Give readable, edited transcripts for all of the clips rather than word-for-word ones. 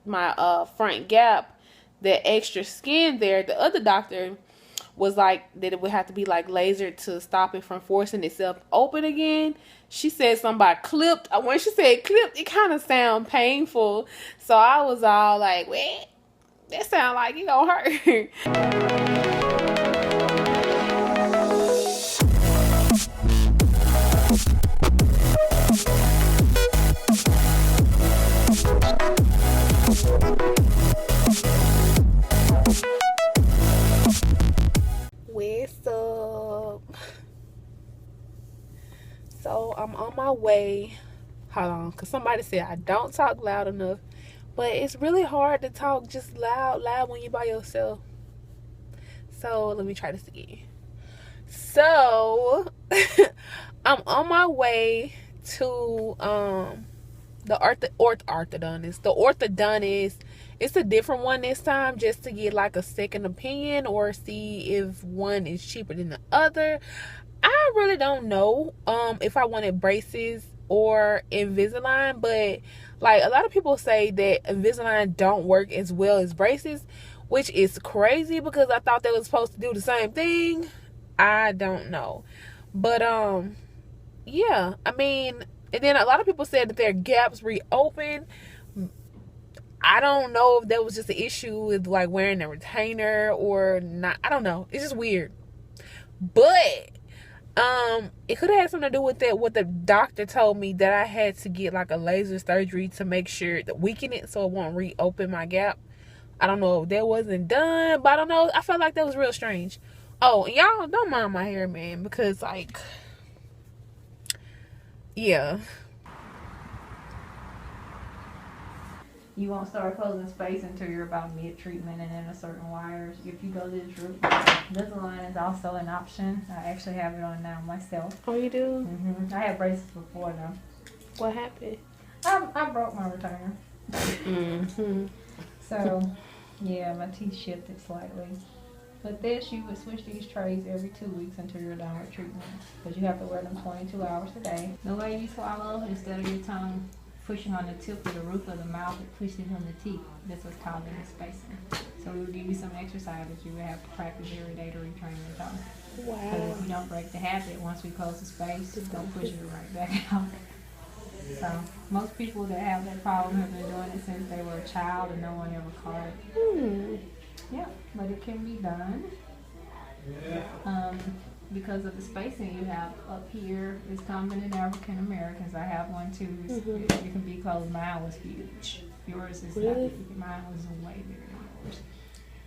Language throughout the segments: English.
front gap, that extra skin there, the other doctor was like that it would have to be like lasered to stop it from forcing itself open again. She said something about clipped. When she said clipped, it kind of sound painful. So I was all like, "Wait, that sound like it gonna hurt." What's up? So I'm on my way. Hold on, because somebody said I don't talk loud enough. But it's really hard to talk just loud when you're by yourself. So let me try this again. So I'm on my way to the orthodontist. The orthodontist, it's a different one this time, just to get like a second opinion or see if one is cheaper than the other. I really don't know if I wanted braces or Invisalign, but like a lot of people say that Invisalign don't work as well as braces, which is crazy because I thought they were supposed to do the same thing. I don't know. But yeah, I mean, and then a lot of people said that their gaps reopened. I don't know if that was just an issue with like wearing a retainer or not. I don't know. It's just weird. But it could have had something to do with that. What the doctor told me, that I had to get like a laser surgery to make sure to weaken it so it won't reopen my gap. I don't know if that wasn't done, but I don't know. I felt like that was real strange. Oh, and y'all don't mind my hair, man, because like, yeah. You won't start closing space until you're about mid-treatment and then a certain wires. If you go this route, Invisalign is also an option. I actually have it on now myself. Oh, you do? I had braces before though. What happened? I broke my retainer. So, yeah, my teeth shifted slightly. But this, you would switch these trays every 2 weeks until you're done with treatment. Because you have to wear them 22 hours a day. The way you swallow, instead of your tongue pushing on the tip of the roof of the mouth, it pushes on the teeth. That's what's causing the spacing. So we will give you some exercises you will have to practice every day to retrain your tongue. Wow. Because if you don't break the habit, once we close the space, don't push it right back out. So most people that have that problem have been doing it since they were a child and no one ever caught it. Yeah, but it can be done. Because of the spacing you have up here is common in African Americans. I have one too. It can be closed. Mine was huge. Yours is not big. Mine was way bigger than yours.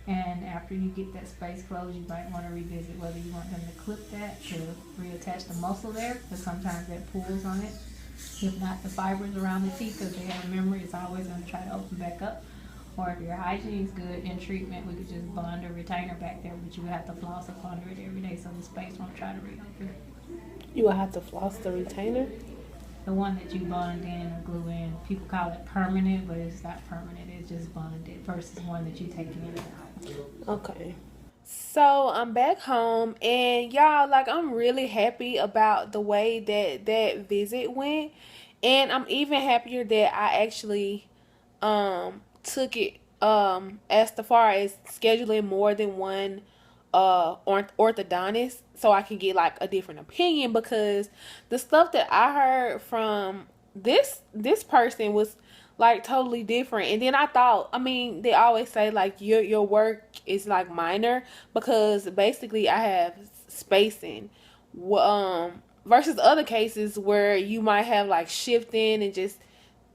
And after you get that space closed, you might want to revisit whether you want them to clip that to reattach the muscle there, because sometimes that pulls on it. If not, the fibers around the teeth, because they have memory, it's always going to try to open back up. Or if your hygiene is good in treatment, we could just bond a retainer back there, but you would have to floss up under it every day so the space won't try to reopen. You will have to floss the retainer? The one that you bond in or glue in. People call it permanent, but it's not permanent. It's just bonded versus one that you take in and out. Okay. So I'm back home, and y'all, like, I'm really happy about the way that visit went, and I'm even happier that I actually took it as far as scheduling more than one orthodontist so I can get like a different opinion, because the stuff that I heard from this person was like totally different. And then I thought, I mean, they always say like your work is like minor, because basically I have spacing versus other cases where you might have like shifting and just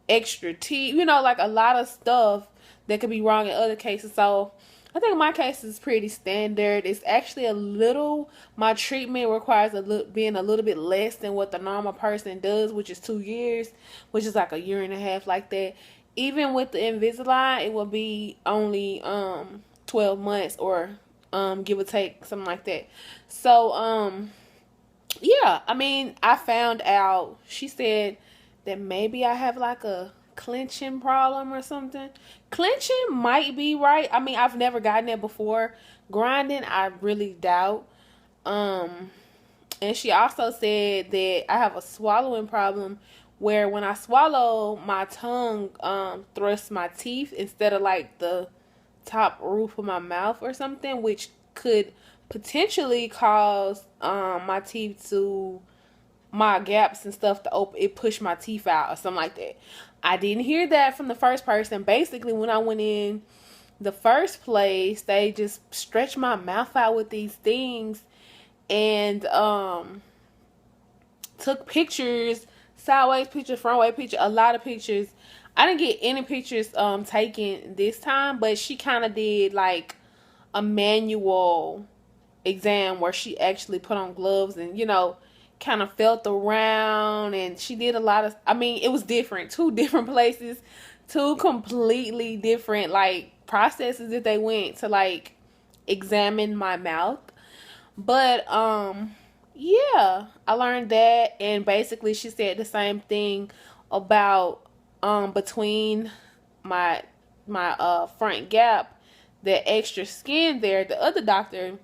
extra teeth, you know, like a lot of stuff that could be wrong in other cases. So I think my case is pretty standard. It's actually my treatment requires being a little bit less than what the normal person does, which is 2 years, which is like a year and a half like that. Even with the Invisalign, it will be only 12 months or give or take, something like that. So yeah, I mean, I found out, she said that maybe I have like a clenching problem or something. Clenching might be right. I mean, I've never gotten it before. Grinding, I really doubt. And she also said that I have a swallowing problem, where when I swallow, my tongue thrusts my teeth instead of like the top roof of my mouth or something, which could potentially cause my teeth to my gaps and stuff to open, it pushed my teeth out or something like that. I didn't hear that from the first person. Basically, when I went in the first place, they just stretched my mouth out with these things and took pictures, sideways picture, front way picture, a lot of pictures. I didn't get any pictures taken this time, but she kind of did like a manual exam where she actually put on gloves and, you know, kind of felt around, and she did a lot of, I mean, it was different, two different places, two completely different like processes that they went to like examine my mouth. But yeah, I learned that, and basically she said the same thing about between my front gap, the extra skin there. The other doctor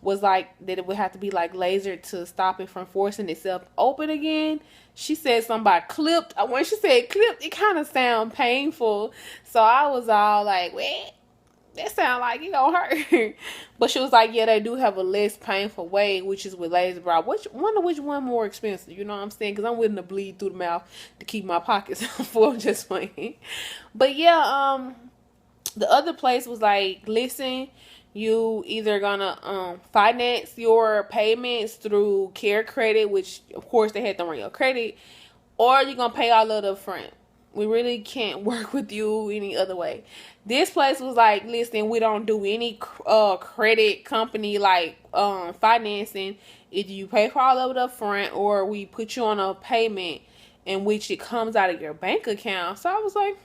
was like that it would have to be like lasered to stop it from forcing itself open again. She said something about clipped. When she said clipped, it kind of sounded painful. So I was all like, "What? That sound like it gonna hurt." But she was like, "Yeah, they do have a less painful way, which is with laser brow. Wonder which one more expensive? You know what I'm saying? Because I'm willing to bleed through the mouth to keep my pockets full." I'm just playing. But yeah, the other place was like, listen, you either gonna finance your payments through Care Credit, which of course they had to run your credit, or you're gonna pay all of the front. We really can't work with you any other way. This place was like, listen, we don't do any credit company like financing. Either you pay for all of it up front, or we put you on a payment in which it comes out of your bank account. So I was like,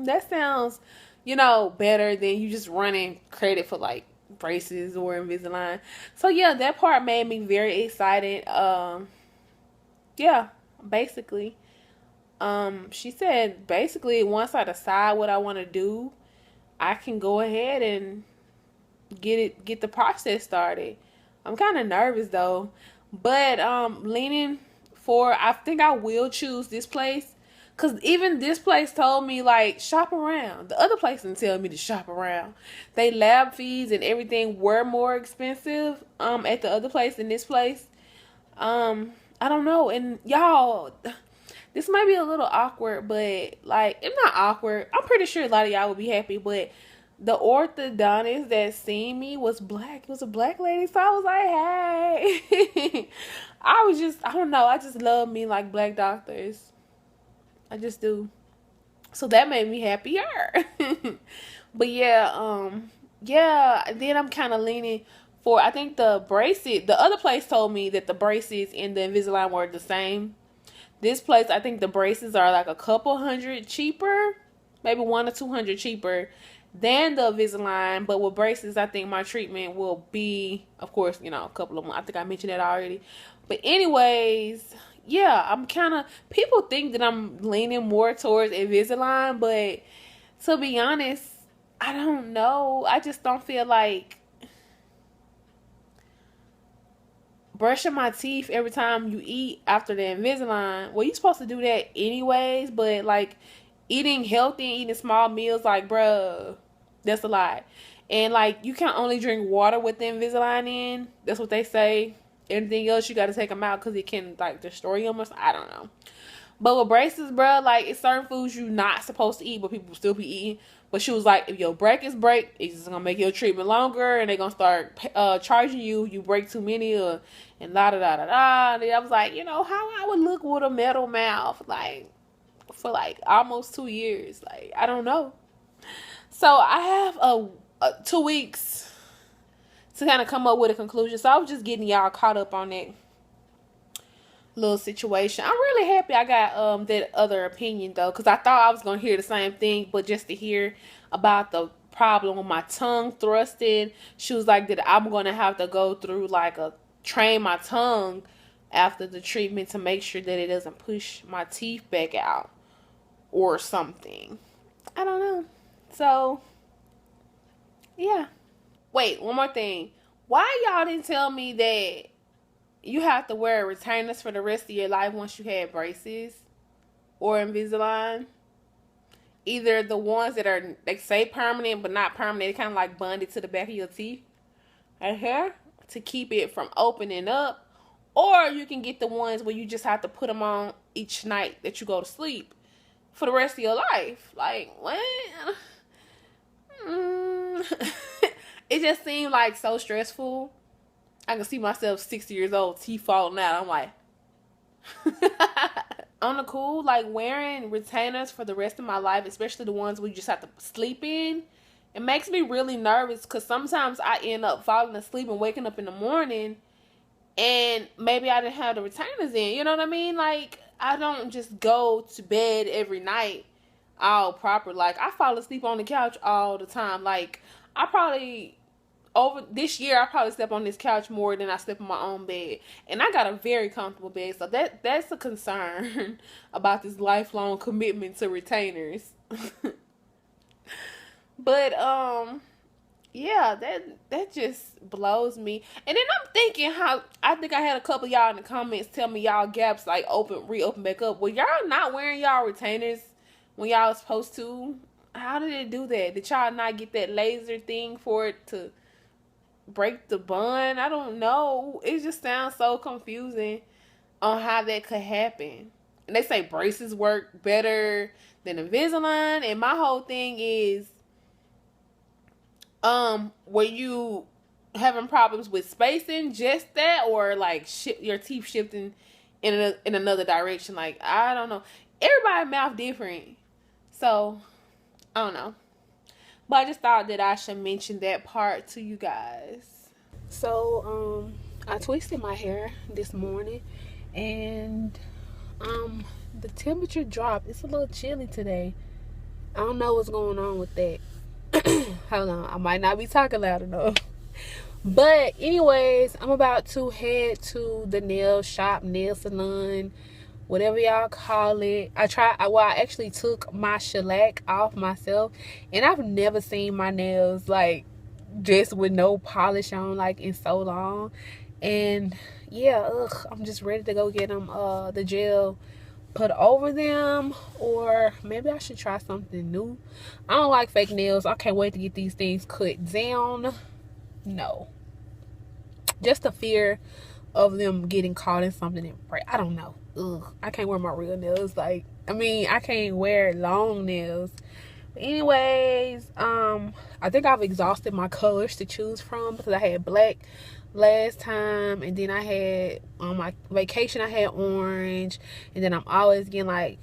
that sounds, you know, better than you just running credit for like braces or Invisalign. So yeah, that part made me very excited. Yeah, basically. She said basically once I decide what I want to do, I can go ahead and get the process started. I'm kind of nervous though, but leaning for, I think I will choose this place. Cause even this place told me like shop around. The other place didn't tell me to shop around. They lab fees and everything were more expensive at the other place than this place. I don't know. And y'all, this might be a little awkward, but like it's not awkward. I'm pretty sure a lot of y'all would be happy, but the orthodontist that seen me was black. It was a black lady, so I was like, hey. I don't know. I just love me like black doctors. I just do. So that made me happier. But yeah, then I'm kind of leaning for, I think the braces, the other place told me that the braces and the Invisalign were the same. This place, I think the braces are like a couple hundred cheaper, maybe 100 or 200 cheaper than the Invisalign. But with braces, I think my treatment will be, of course, you know, a couple of them. I think I mentioned that already. But anyways, yeah, I'm kind of, people think that I'm leaning more towards Invisalign, but to be honest, I don't know. I just don't feel like brushing my teeth every time you eat after the Invisalign. Well, you're supposed to do that anyways, but like eating healthy and eating small meals, like, bruh, that's a lot. And like, you can only drink water with the Invisalign in. That's what they say. Anything else, you got to take them out because it can like destroy them or something. I don't know. But with braces, bro, like it's certain foods you're not supposed to eat, but people still be eating. But she was like, if your brackets break, it's just gonna make your treatment longer, and they're gonna start charging you. You break too many, and la da da da da. And I was like, you know how I would look with a metal mouth, like for like almost 2 years. Like I don't know. So I have a 2 weeks to kind of come up with a conclusion. So I was just getting y'all caught up on that little situation. I'm really happy I got that other opinion though, because I thought I was gonna hear the same thing, but just to hear about the problem with my tongue thrusting, she was like that I'm gonna have to go through like a train my tongue after the treatment to make sure that it doesn't push my teeth back out or something. I don't know. So yeah. Wait, one more thing. Why y'all didn't tell me that you have to wear retainers for the rest of your life once you had braces? or Invisalign. Either the ones that are, they say permanent but not permanent, kind of like bonded to the back of your teeth right here to keep it from opening up. Or you can get the ones where you just have to put them on each night that you go to sleep for the rest of your life. Like, what? It just seemed like so stressful. I can see myself 60 years old, teeth falling out. I'm like, on the cool, like wearing retainers for the rest of my life, especially the ones where you just have to sleep in, it makes me really nervous because sometimes I end up falling asleep and waking up in the morning and maybe I didn't have the retainers in. You know what I mean? Like, I don't just go to bed every night all proper. Like, I fall asleep on the couch all the time. Like, I probably over this year I probably slept on this couch more than I slept in my own bed, and I got a very comfortable bed, so that's a concern about this lifelong commitment to retainers. But yeah, that just blows me. And then I'm thinking how I think I had a couple of y'all in the comments tell me y'all gaps like reopen back up. Well, y'all not wearing y'all retainers when y'all was supposed to. How did it do that? Did y'all not get that laser thing for it to break the bond? I don't know. It just sounds so confusing on how that could happen. And they say braces work better than Invisalign, and my whole thing is, were you having problems with spacing, just that, or like your teeth shifting in another direction? Like, I don't know. Everybody's mouth different, so I don't know. But I just thought that I should mention that part to you guys. So, I twisted my hair this morning, and the temperature dropped. It's a little chilly today. I don't know what's going on with that. Hold on, I might not be talking loud enough. But anyways, I'm about to head to the nail shop, nail salon, whatever y'all call it. I actually took my shellac off myself, and I've never seen my nails like just with no polish on like in so long. And yeah, I'm just ready to go get them the gel put over them, or maybe I should try something new. I don't like fake nails. I can't wait to get these things cut down. No, just the fear of them getting caught in something and break. I don't know. I can't wear my real nails. Like, I mean, I can't wear long nails. But anyways, I think I've exhausted my colors to choose from because I had black last time, and then I had on my vacation I had orange, and then I'm always getting like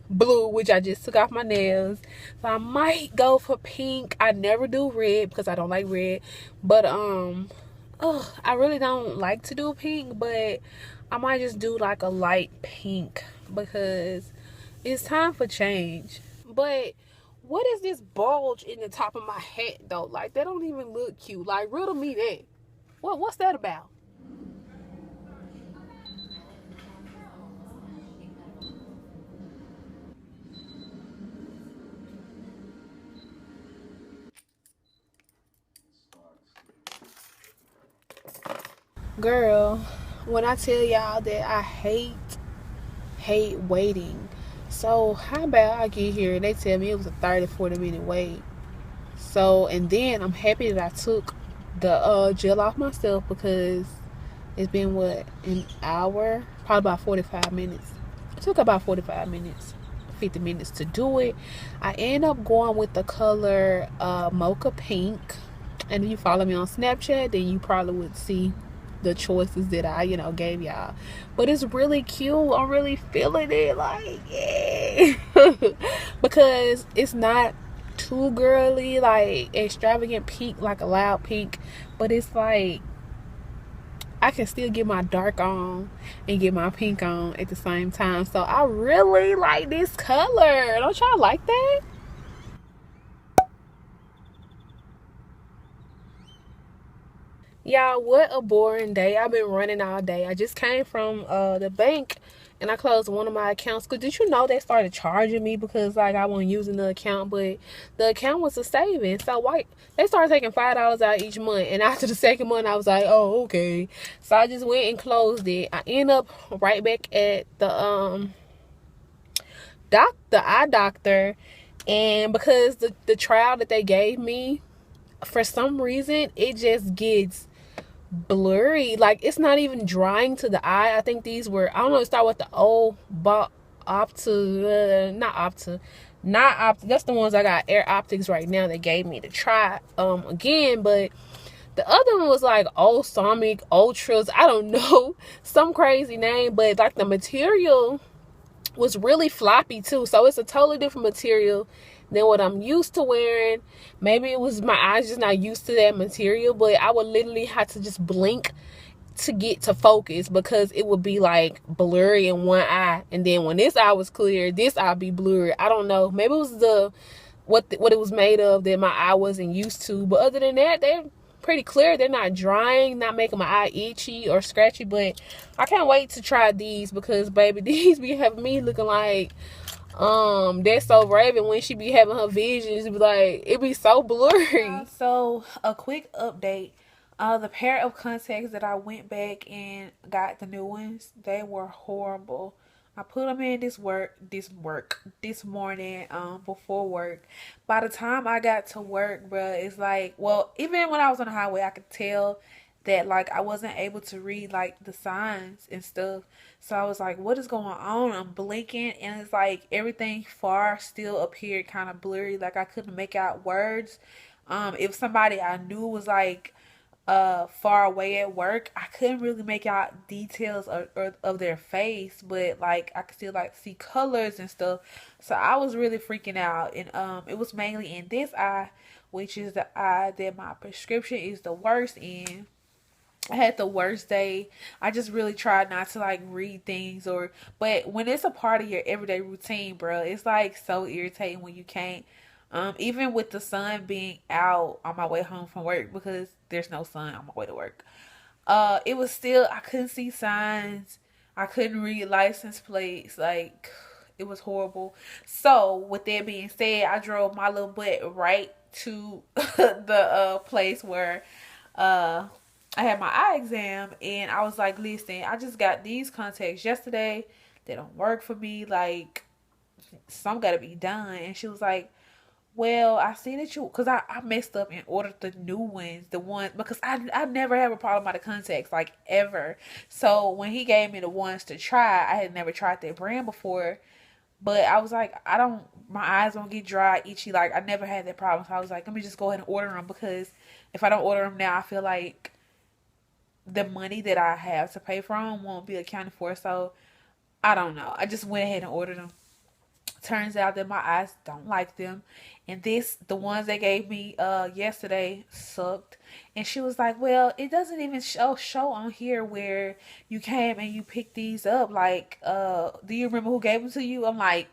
blue, which I just took off my nails. So I might go for pink. I never do red because I don't like red, but I really don't like to do pink, but I might just do like a light pink because it's time for change. But what is this bulge in the top of my hat though? Like, that don't even look cute. Like, riddle me that. What's that about? Girl, when I tell y'all that I hate waiting. So how about I get here and they tell me it was a 30-40 minute wait. So, and then I'm happy that I took the gel off myself because it's been what, an hour, probably about 45 minutes. It took about 45 minutes, 50 minutes to do it. I end up going with the color mocha pink, and if you follow me on Snapchat, then you probably would see the choices that I gave y'all. But it's really cute. I'm really feeling it, like, yeah. Because it's not too girly, like extravagant pink, like a loud pink, but it's like I can still get my dark on and get my pink on at the same time. So I really like this color. Don't y'all like that? Y'all, what a boring day. I've been running all day. I just came from the bank and I closed one of my accounts. Cause did you know they started charging me because like I wasn't using the account, but the account was a savings. So why they started taking $5 out each month, and after the second month I was like, oh, okay. So I just went and closed it. I end up right back at the the eye doctor, and because the trial that they gave me, for some reason it just gets blurry. Like it's not even drying to the eye. I think these were, I don't know, it started with the old not opta. That's the ones I got Air Optics right now. They gave me to try again, but the other one was like Balsamic Ultras. I don't know, some crazy name, but like the material was really floppy too. So it's a totally different material than what I'm used to wearing. Maybe it was my eyes just not used to that material, but I would literally have to just blink to get to focus because it would be like blurry in one eye, and then when this eye was clear, this eye be blurry. I don't know, maybe it was what it was made of that my eye wasn't used to, but other than that, they're pretty clear. They're not drying, not making my eye itchy or scratchy. But I can't wait to try these because baby, these be having me looking like that's so Raven when she be having her visions. It be like, it be so blurry. So a quick update. The pair of contacts that I went back and got the new ones, they were horrible. I put them in this morning, before work. By the time I got to work, bruh, it's like, well, even when I was on the highway, I could tell that like I wasn't able to read like the signs and stuff. So I was like, what is going on? I'm blinking and it's like everything far still appeared kind of blurry. Like I couldn't make out words. If somebody I knew was like far away at work, I couldn't really make out details of their face, but like I could still like see colors and stuff. So I was really freaking out, and it was mainly in this eye, which is the eye that my prescription is the worst in. I had the worst day. I just really tried not to like read things, but when it's a part of your everyday routine, bro, it's like so irritating when you can't. Even with the sun being out on my way home from work, because there's no sun on my way to work. It was still, I couldn't see signs. I couldn't read license plates. Like, it was horrible. So, with that being said, I drove my little butt right to the place where I had my eye exam, and I was like, listen, I just got these contacts yesterday. They don't work for me. Like, some gotta be done. And she was like, well, I see that you, because I messed up and ordered the new ones, the one, because I never have a problem with the contacts, like, ever. So, when he gave me the ones to try, I had never tried that brand before, but I was like, my eyes don't get dry, itchy, like, I never had that problem. So, I was like, let me just go ahead and order them, because if I don't order them now, I feel like the money that I have to pay for them won't be accounted for. So, I don't know. I just went ahead and ordered them. Turns out that my eyes don't like them, and the ones they gave me yesterday sucked. And she was like, well, it doesn't even show on here where you came and you picked these up. Like, do you remember who gave them to you? I'm like,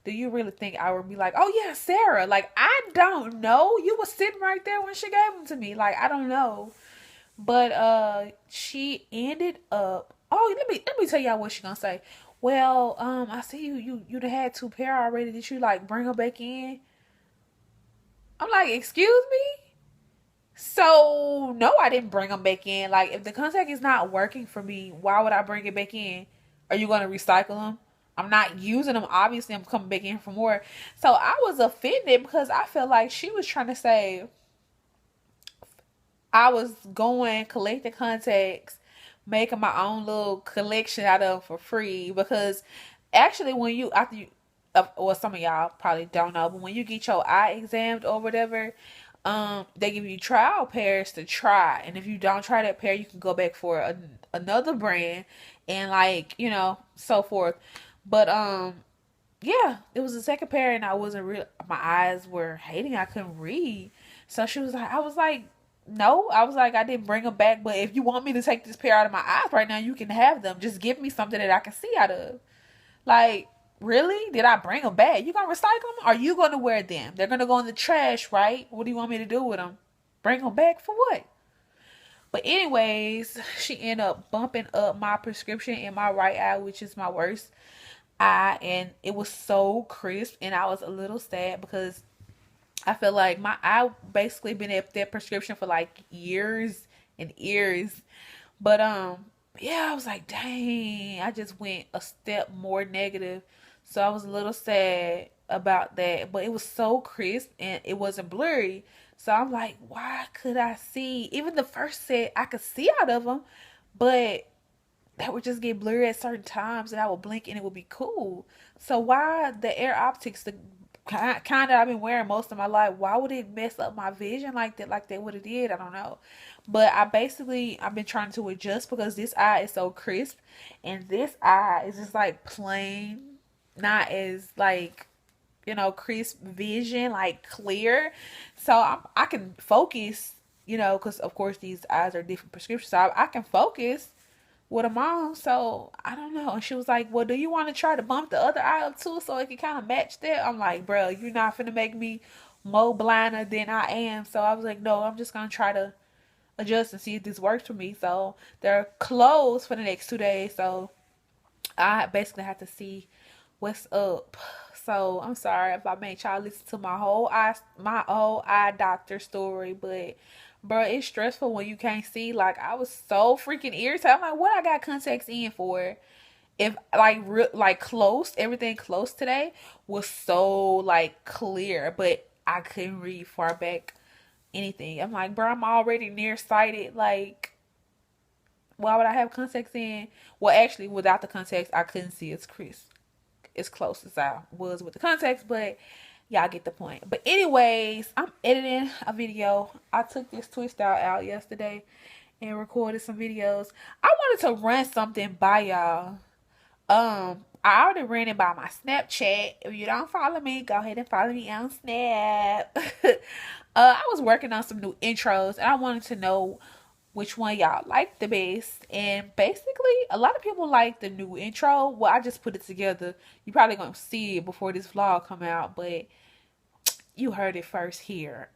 do you really think I would be like, oh yeah, Sarah? Like, I don't know, you were sitting right there when she gave them to me. Like, I don't know. But she ended up, oh, let me tell y'all what she gonna say. Well, I see you'd had 2 pair already. Did you like bring them back in? I'm like, excuse me? So no, I didn't bring them back in. Like, if the contact is not working for me, why would I bring it back in? Are you gonna recycle them? I'm not using them. Obviously, I'm coming back in for more. So I was offended because I felt like she was trying to say I was going collecting contacts, making my own little collection out of for free. Because actually, when you after you, or some of y'all probably don't know, but when you get your eye examined or whatever, they give you trial pairs to try, and if you don't try that pair, you can go back for another brand, and like, you know, so forth. But yeah, it was the second pair, and I wasn't real. My eyes were hating. I couldn't read. So she was like, I was like, no, I was like, I didn't bring them back, but if you want me to take this pair out of my eyes right now, you can have them. Just give me something that I can see out of. Like, really? Did I bring them back? You gonna recycle them? Are you gonna wear them? They're gonna go in the trash, right? What do you want me to do with them? Bring them back for what? But anyways, she ended up bumping up my prescription in my right eye, which is my worst eye, and it was so crisp, and I was a little sad because I feel like my eye basically been at that prescription for like years and years. But yeah, I was like, dang, I just went a step more negative. So I was a little sad about that, but it was so crisp and it wasn't blurry. So I'm like, why could I see? Even the first set, I could see out of them, but that would just get blurry at certain times and I would blink and it would be cool. So why the Air Optics, the kind that I've been wearing most of my life, why would it mess up my vision like that? Like they would have did? I don't know. But I've been trying to adjust because this eye is so crisp and this eye is just like plain, not as like, crisp vision, like clear. So I can focus, because of course these eyes are different prescriptions. So I can focus with a mom. So I don't know. And she was like, well, do you want to try to bump the other eye up too so it can kind of match that? I'm like, bro, you're not finna make me more blinder than I am. So I was like, no, I'm just gonna try to adjust and see if this works for me. So they're closed for the next 2 days. So I basically have to see what's up. So I'm sorry if I made y'all listen to my whole eye doctor story, but bro, it's stressful when you can't see. Like I was so freaking irritated. I'm like, what I got contacts in for? If like close, everything close today was so like clear, but I couldn't read far back anything. I'm like, bro, I'm already nearsighted. Like, why would I have contacts in? Well, actually, without the contacts, I couldn't see as close as I was with the contacts, but y'all get the point. But anyways, I'm editing a video. I took this twist out yesterday and recorded some videos. I wanted to run something by y'all. I already ran it by my Snapchat. If you don't follow me, go ahead and follow me on Snap. I was working on some new intros and I wanted to know which one y'all like the best. And basically, a lot of people like the new intro. Well, I just put it together. You probably gonna see it before this vlog come out, but you heard it first here.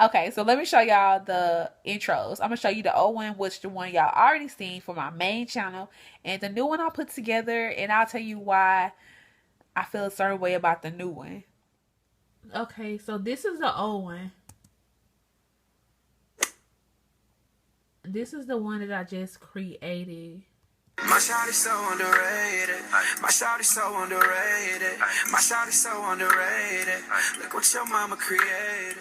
Okay, so let me show y'all the intros. I'm gonna show you the old one, which the one y'all already seen for my main channel, and the new one I put together, and I'll tell you why I feel a certain way about the new one. Okay, so this is the old one. This is the one that I just created. My shawty's so underrated. My shawty's so underrated. My shawty's so underrated. Look what your mama created.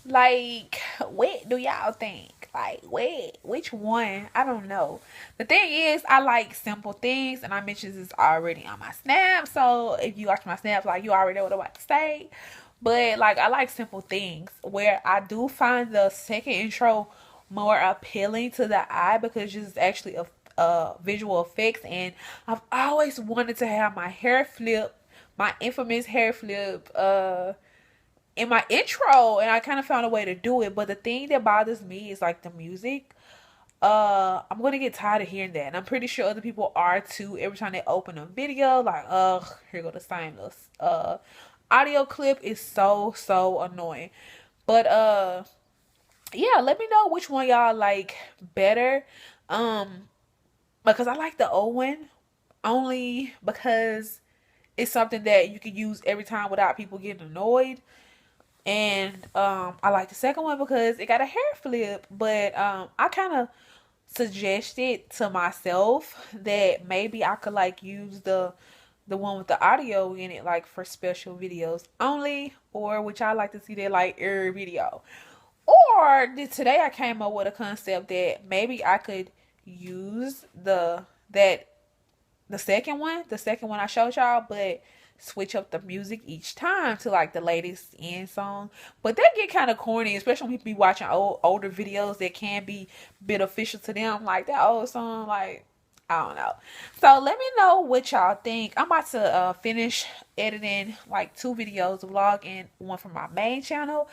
Like, what do y'all think? Like, which one? I don't know. The thing is, I like simple things, and I mentioned this already on my Snap. So if you watch my Snap, like, you already know what I'm about to say. But like, I like simple things. Where I do find the second intro more appealing to the eye because it's actually a visual effects, and I've always wanted to have my hair flip, my infamous hair flip, in my intro, and I kind of found a way to do it. But the thing that bothers me is like the music. I'm gonna get tired of hearing that, and I'm pretty sure other people are too. Every time they open a video, like, here go the same audio clip is so annoying. But yeah, let me know which one y'all like better. Because I like the old one only because it's something that you can use every time without people getting annoyed. And I like the second one because it got a hair flip. But I kind of suggested to myself that maybe I could like use the one with the audio in it, like for special videos only, or which I like to see that like every video. Or today I came up with a concept that maybe I could use the second one I showed y'all, but switch up the music each time to like the latest end song. But that get kind of corny, especially when people be watching older videos that can be beneficial to them. Like that old song, like, I don't know. So let me know what y'all think. I'm about to finish editing like 2 videos, a vlog and one from my main channel.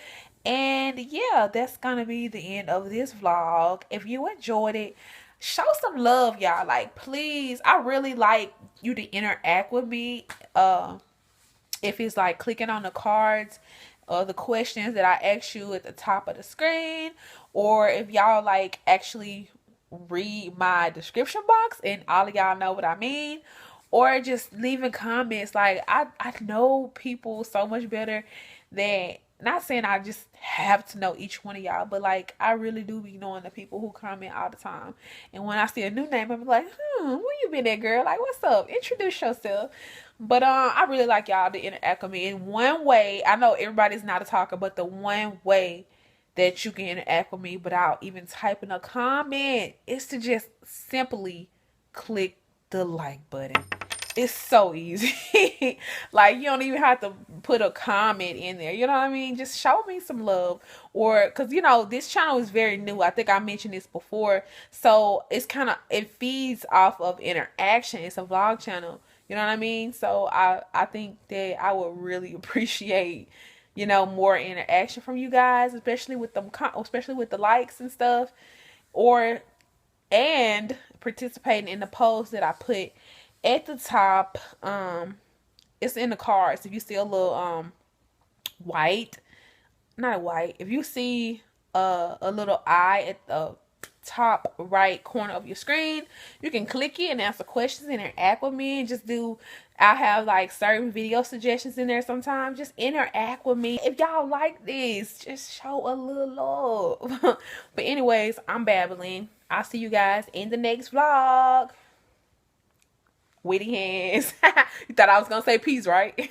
And yeah, that's gonna be the end of this vlog. If you enjoyed it, show some love, y'all. Like, please, I really like you to interact with me. If it's like clicking on the cards or the questions that I ask you at the top of the screen, or if y'all like actually read my description box and all of y'all know what I mean, or just leaving comments. Like, I know people so much better that not saying I just have to know each one of y'all, but like I really do be knowing the people who comment all the time. And when I see a new name, I'm like, where you been at, girl? Like, what's up? Introduce yourself. But I really like y'all to interact with me in one way. I know everybody's not a talker, but the one way that you can interact with me without even typing a comment is to just simply click the like button. It's so easy. Like, you don't even have to put a comment in there. You know what I mean? Just show me some love. Or, because, you know, this channel is very new. I think I mentioned this before. So, it's kind of, it feeds off of interaction. It's a vlog channel. You know what I mean? So, I think that I would really appreciate, you know, more interaction from you guys. Especially with them, especially with the likes and stuff. And participating in the polls that I put at the top. It's in the cards. If you see a little white, not white, if you see a little eye at the top right corner of your screen, you can click it and answer questions and interact with me, and just do, I have like certain video suggestions in there sometimes. Just interact with me. If y'all like this, just show a little love. But anyways, I'm babbling. I'll see you guys in the next vlog. Witty hands. You thought I was gonna say peace, right?